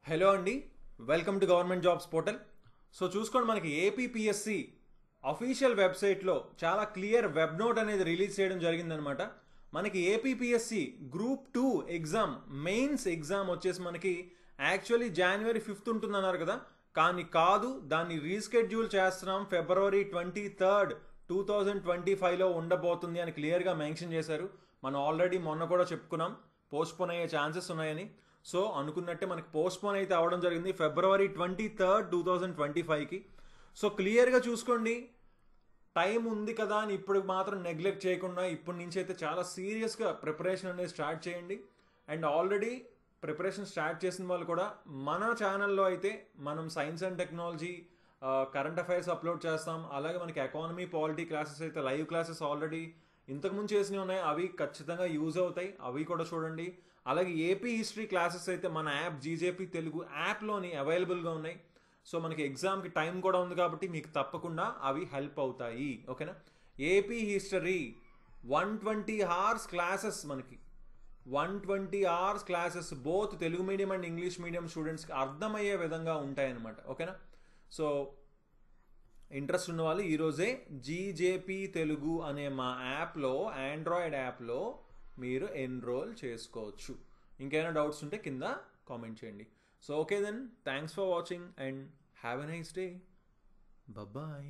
Hello అండి, welcome to government jobs portal. So చూసుకోండి, మనకి ఏపీపీఎస్సి అఫీషియల్ వెబ్సైట్లో చాలా క్లియర్ వెబ్ నోట్ అనేది రిలీజ్ చేయడం జరిగిందనమాట. మనకి APPSC group 2 exam mains exam వచ్చేసి మనకి యాక్చువల్లీ January 5th ఉంటుందన్నారు కదా, కానీ కాదు, దాన్ని రీస్కెడ్యూల్ చేస్తున్నాం. February 23rd 2025లో ఉండబోతుంది అని క్లియర్గా మెన్షన్ చేశారు. మనం ఆల్రెడీ మొన్న కూడా చెప్పుకున్నాం పోస్ట్పోన్ అయ్యే ఛాన్సెస్ ఉన్నాయని. సో అనుకున్నట్టే మనకి పోస్ట్పోన్ అయితే అవ్వడం జరిగింది February 23rd 2025కి. సో క్లియర్గా చూసుకోండి, టైం ఉంది కదా అని ఇప్పుడు మాత్రం నెగ్లెక్ట్ చేయకుండా ఇప్పటి నుంచి అయితే చాలా సీరియస్గా ప్రిపరేషన్ అనేది స్టార్ట్ చేయండి. అండ్ ఆల్రెడీ ప్రిపరేషన్ స్టార్ట్ చేసిన వాళ్ళు కూడా మన ఛానల్లో అయితే మనం science and technology current affairs upload చేస్తాం. అలాగే మనకి ఎకానమీ పాలిటీ క్లాసెస్ అయితే లైవ్ క్లాసెస్ ఆల్రెడీ ఇంతకుముందు చేసినవి ఉన్నాయి, అవి ఖచ్చితంగా యూజ్ అవుతాయి, అవి కూడా చూడండి. అలాగే ఏపీ హిస్టరీ క్లాసెస్ అయితే మన యాప్ జీజేపీ తెలుగు యాప్లోని అవైలబుల్గా ఉన్నాయి. సో మనకి ఎగ్జామ్కి టైం కూడా ఉంది కాబట్టి మీకు తప్పకుండా అవి హెల్ప్ అవుతాయి. ఓకేనా? ఏపీ హిస్టరీ 120 hours క్లాసెస్, మనకి 120 hours classes both Telugu medium and English medium స్టూడెంట్స్కి అర్థమయ్యే విధంగా ఉంటాయన్నమాట. ఓకేనా? సో ఇంట్రెస్ట్ ఉన్న వాళ్ళు ఈరోజే జీజేపీ తెలుగు అనే మా యాప్లో, ఆండ్రాయిడ్ యాప్లో మీరు ఎన్రోల్ చేసుకోవచ్చు. ఇంకేమైనా డౌట్స్ ఉంటే కింద కామెంట్ చేయండి. So okay then, thanks for watching and have a nice day. Bye.